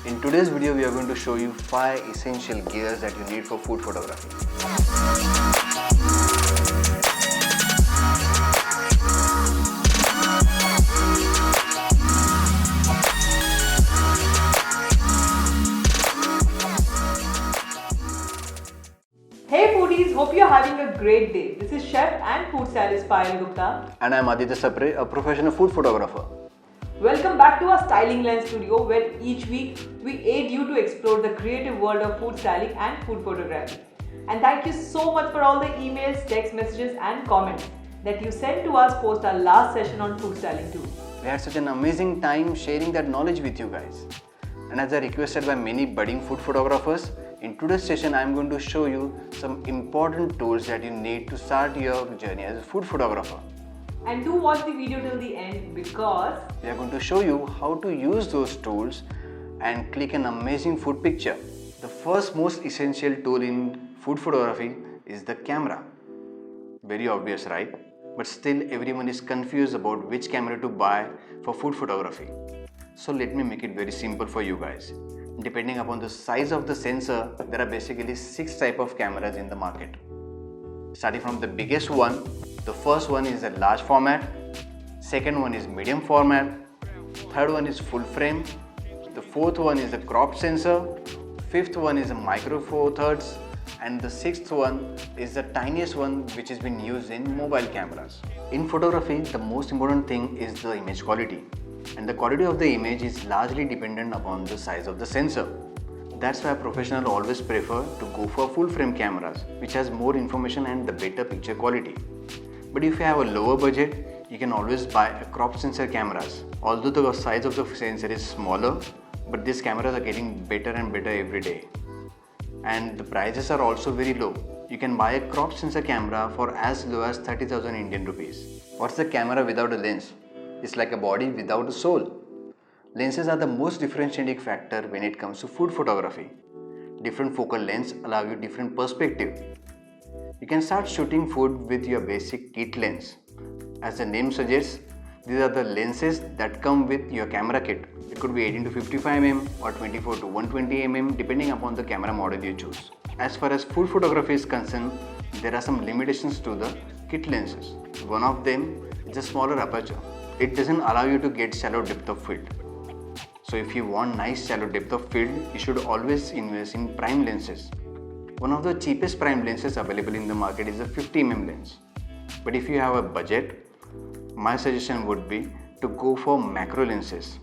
In today's video, we are going to show you 5 essential gears that you need for food photography. Hey foodies, hope you're having a great day. This is Chef and Food Stylist Payal Gupta. And I'm Aditya Sapre, a professional food photographer. Welcome back to our Styling Lens studio, where each week we aid you to explore the creative world of food styling and food photography. And thank you so much for all the emails, text messages and comments that you sent to us post our last session on food styling too. We had such an amazing time sharing that knowledge with you guys. And as I requested by many budding food photographers, in today's session I am going to show you some important tools that you need to start your journey as a food photographer. And do watch the video till the end because we are going to show you how to use those tools and click an amazing food picture. The first most essential tool in food photography is the camera. Very obvious, right? But still everyone is confused about which camera to buy for food photography. So let me make it very simple for you guys. Depending upon the size of the sensor, there are basically 6 types of cameras in the market. Starting from the biggest one, the first one is a large format, second one is medium format, third one is full frame, the fourth one is a cropped sensor, fifth one is a micro four thirds, and the sixth one is the tiniest one which has been used in mobile cameras. In photography, the most important thing is the image quality, and the quality of the image is largely dependent upon the size of the sensor. That's why professionals always prefer to go for full frame cameras, which has more information and the better picture quality. But if you have a lower budget, you can always buy a crop sensor cameras. Although the size of the sensor is smaller, but these cameras are getting better and better every day. And the prices are also very low. You can buy a crop sensor camera for as low as 30,000 Indian rupees. What's the camera without a lens? It's like a body without a soul. Lenses are the most differentiating factor when it comes to food photography. Different focal lengths allow you different perspective. You can start shooting food with your basic kit lens. As the name suggests, these are the lenses that come with your camera kit. It could be 18 to 55 mm or 24 to 120 mm depending upon the camera model you choose. As far as food photography is concerned, there are some limitations to the kit lenses. One of them is a smaller aperture. It doesn't allow you to get shallow depth of field. So if you want nice shallow depth of field, you should always invest in prime lenses. One of the cheapest prime lenses available in the market is a 50 mm lens. But if you have a budget, my suggestion would be to go for macro lenses.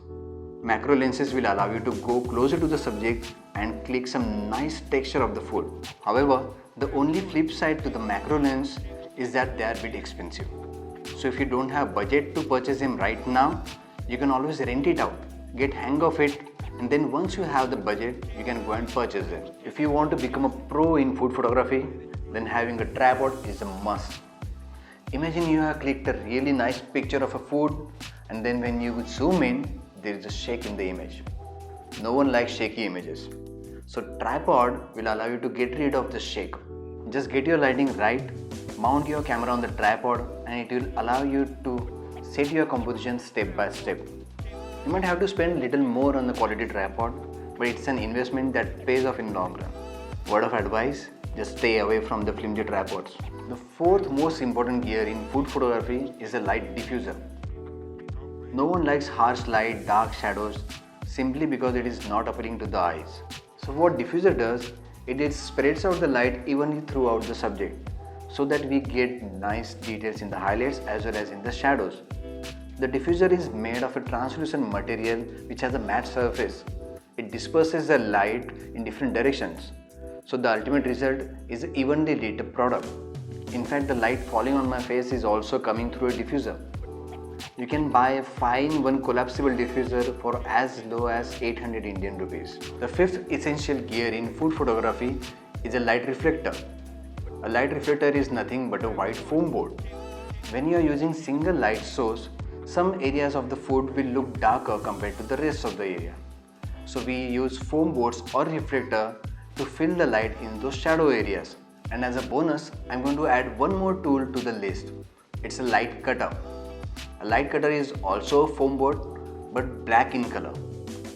Macro lenses will allow you to go closer to the subject and click some nice texture of the food. However, the only flip side to the macro lens is that they are a bit expensive. So if you don't have budget to purchase them right now, you can always rent it out, get hang of it, and then once you have the budget, you can go and purchase them. If you want to become a pro in food photography, then having a tripod is a must. Imagine you have clicked a really nice picture of a food, and then when you zoom in, there is a shake in the image. No one likes shaky images. So tripod will allow you to get rid of the shake. Just get your lighting right, mount your camera on the tripod, and it will allow you to set your composition step by step. You might have to spend a little more on the quality tripod, but it's an investment that pays off in long run. Word of advice, just stay away from the flimsy tripods. The fourth most important gear in food photography is the light diffuser. No one likes harsh light, dark shadows, simply because it is not appealing to the eyes. So what diffuser does, it spreads out the light evenly throughout the subject, so that we get nice details in the highlights as well as in the shadows. The diffuser is made of a translucent material which has a matte surface. It disperses the light in different directions. So the ultimate result is an evenly lit up product. In fact, the light falling on my face is also coming through a diffuser. You can buy a 5-in-1 collapsible diffuser for as low as 800 Indian rupees. The fifth essential gear in food photography is a light reflector. A light reflector is nothing but a white foam board. When you are using single light source, some areas of the food will look darker compared to the rest of the area. So we use foam boards or reflector to fill the light in those shadow areas. And as a bonus, I'm going to add one more tool to the list. It's a light cutter. A light cutter is also a foam board but black in color.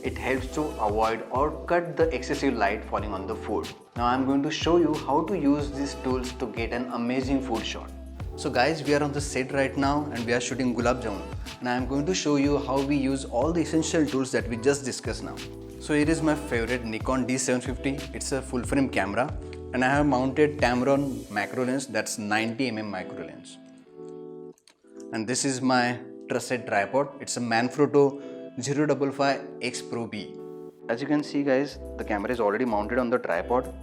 It helps to avoid or cut the excessive light falling on the food. Now I'm going to show you how to use these tools to get an amazing food shot. So guys, we are on the set right now and we are shooting gulab jamun, and I am going to show you how we use all the essential tools that we just discussed now. So here is my favorite Nikon D750. It's a full frame camera, and I have mounted Tamron macro lens, that's 90mm macro lens. And this is my trusted tripod. It's a Manfrotto 055X Pro B. As you can see guys, the camera is already mounted on the tripod.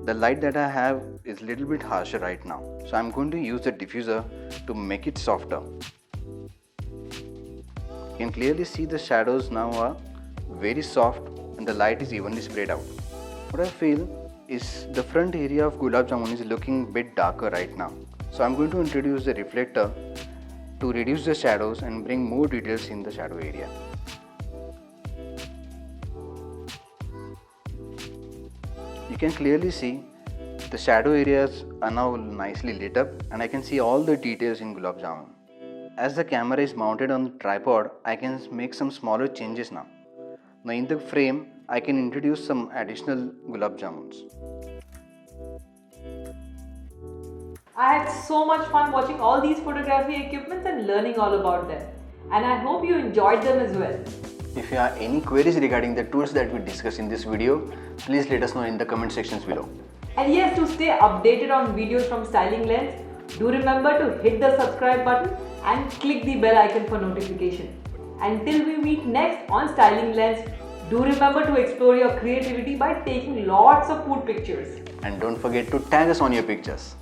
The light that I have is a little bit harsher right now, so I'm going to use the diffuser to make it softer. You can clearly see the shadows now are very soft and the light is evenly spread out. What I feel is the front area of gulab jamun is looking a bit darker right now, so I'm going to introduce the reflector to reduce the shadows and bring more details in the shadow area. You can clearly see the shadow areas are now nicely lit up, and I can see all the details in gulab jamun. As the camera is mounted on the tripod, I can make some smaller changes now. Now in the frame, I can introduce some additional gulab jamuns. I had so much fun watching all these photography equipments and learning all about them. And I hope you enjoyed them as well. If you have any queries regarding the tools that we discussed in this video, please let us know in the comment sections below. And yes, to stay updated on videos from Styling Lens, do remember to hit the subscribe button and click the bell icon for notification. Until we meet next on Styling Lens, do remember to explore your creativity by taking lots of food pictures. And don't forget to tag us on your pictures.